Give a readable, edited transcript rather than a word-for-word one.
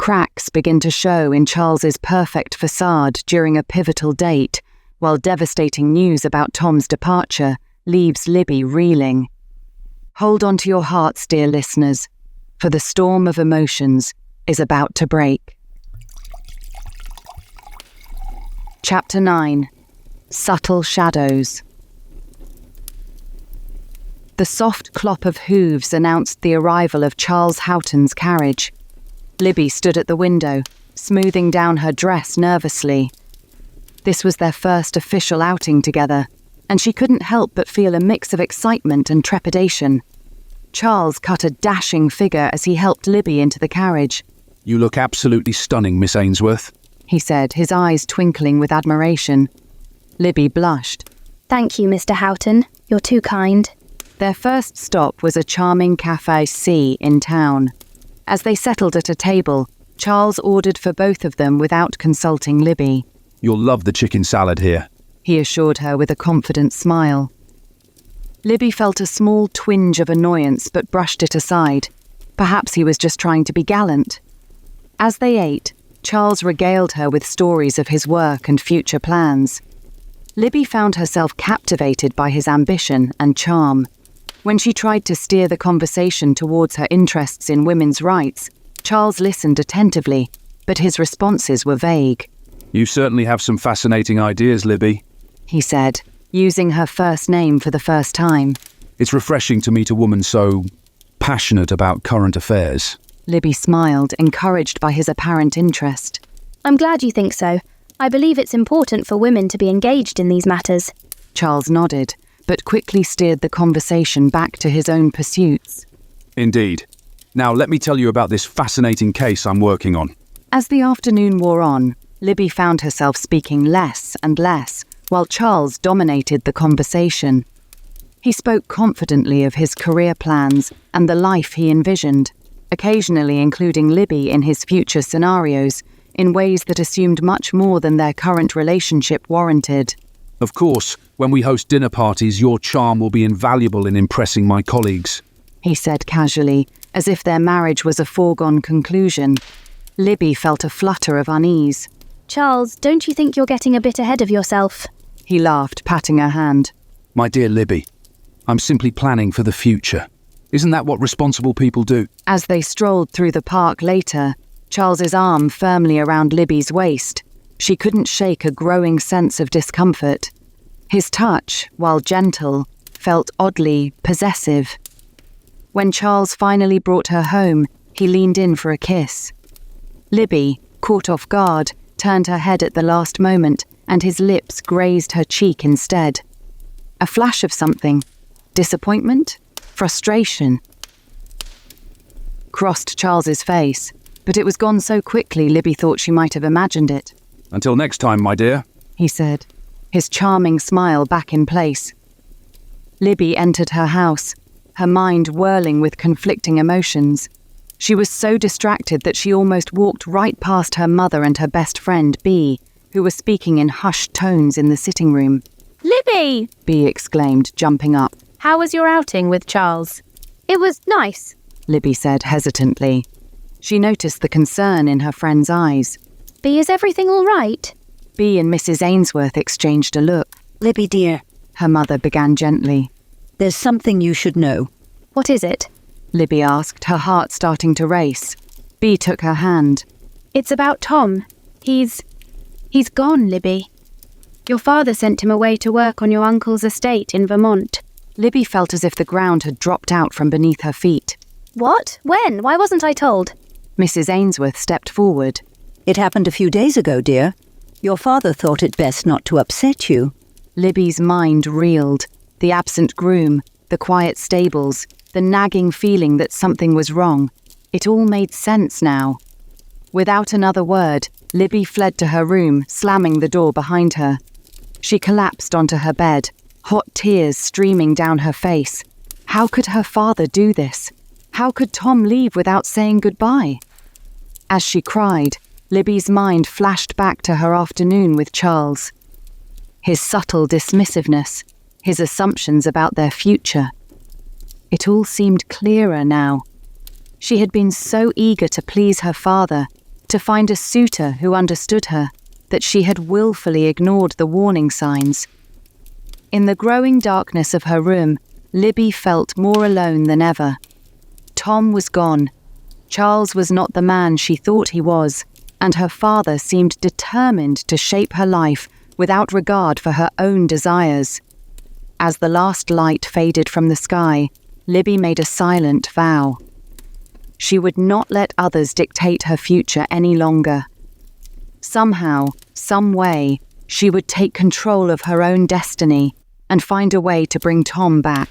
Cracks begin to show in Charles's perfect facade during a pivotal date, while devastating news about Tom's departure leaves Libby reeling. Hold on to your hearts, dear listeners, for the storm of emotions is about to break. Chapter 9. Subtle Shadows. The soft clop of hooves announced the arrival of Charles Houghton's carriage. Libby stood at the window, smoothing down her dress nervously. This was their first official outing together, and she couldn't help but feel a mix of excitement and trepidation. Charles cut a dashing figure as he helped Libby into the carriage. "You look absolutely stunning, Miss Ainsworth," he said, his eyes twinkling with admiration. Libby blushed. "Thank you, Mr. Houghton. You're too kind." Their first stop was a charming Café C in town. As they settled at a table, Charles ordered for both of them without consulting Libby. "You'll love the chicken salad here," he assured her with a confident smile. Libby felt a small twinge of annoyance but brushed it aside. Perhaps he was just trying to be gallant. As they ate, Charles regaled her with stories of his work and future plans. Libby found herself captivated by his ambition and charm. When she tried to steer the conversation towards her interests in women's rights, Charles listened attentively, but his responses were vague. "You certainly have some fascinating ideas, Libby," he said, using her first name for the first time. "It's refreshing to meet a woman so passionate about current affairs." Libby smiled, encouraged by his apparent interest. "I'm glad you think so. I believe it's important for women to be engaged in these matters." Charles nodded, but quickly steered the conversation back to his own pursuits. "Indeed. Now let me tell you about this fascinating case I'm working on." As the afternoon wore on, Libby found herself speaking less and less, while Charles dominated the conversation. He spoke confidently of his career plans and the life he envisioned, occasionally including Libby in his future scenarios, in ways that assumed much more than their current relationship warranted. "Of course, when we host dinner parties, your charm will be invaluable in impressing my colleagues," he said casually, as if their marriage was a foregone conclusion. Libby felt a flutter of unease. "Charles, don't you think you're getting a bit ahead of yourself?" He laughed, patting her hand. "My dear Libby, I'm simply planning for the future. Isn't that what responsible people do?" As they strolled through the park later, Charles's arm firmly around Libby's waist, she couldn't shake a growing sense of discomfort. His touch, while gentle, felt oddly possessive. When Charles finally brought her home, he leaned in for a kiss. Libby, caught off guard, turned her head at the last moment, and his lips grazed her cheek instead. A flash of something. Disappointment? Frustration? Crossed Charles's face, but it was gone so quickly Libby thought she might have imagined it. "Until next time, my dear," he said, his charming smile back in place. Libby entered her house, her mind whirling with conflicting emotions. She was so distracted that she almost walked right past her mother and her best friend, Bea, who were speaking in hushed tones in the sitting room. "Libby!" Bea exclaimed, jumping up. "How was your outing with Charles?" "It was nice," Libby said hesitantly. She noticed the concern in her friend's eyes. "Bea, is everything all right?" Bea and Mrs. Ainsworth exchanged a look. "Libby, dear," her mother began gently. "there's something you should know." "What is it?" Libby asked, her heart starting to race. Bea took her hand. "It's about Tom. He's gone, Libby. Your father sent him away to work on your uncle's estate in Vermont." Libby felt as if the ground had dropped out from beneath her feet. "What? When? Why wasn't I told?" Mrs. Ainsworth stepped forward. "It happened a few days ago, dear. Your father thought it best not to upset you." Libby's mind reeled. The absent groom, the quiet stables, the nagging feeling that something was wrong. It all made sense now. Without another word, Libby fled to her room, slamming the door behind her. She collapsed onto her bed, hot tears streaming down her face. How could her father do this? How could Tom leave without saying goodbye? As she cried, Libby's mind flashed back to her afternoon with Charles. His subtle dismissiveness, his assumptions about their future. It all seemed clearer now. She had been so eager to please her father, to find a suitor who understood her, that she had willfully ignored the warning signs. In the growing darkness of her room, Libby felt more alone than ever. Tom was gone. Charles was not the man she thought he was, and her father seemed determined to shape her life without regard for her own desires. As the last light faded from the sky, Libby made a silent vow. She would not let others dictate her future any longer. Somehow, some way, she would take control of her own destiny and find a way to bring Tom back.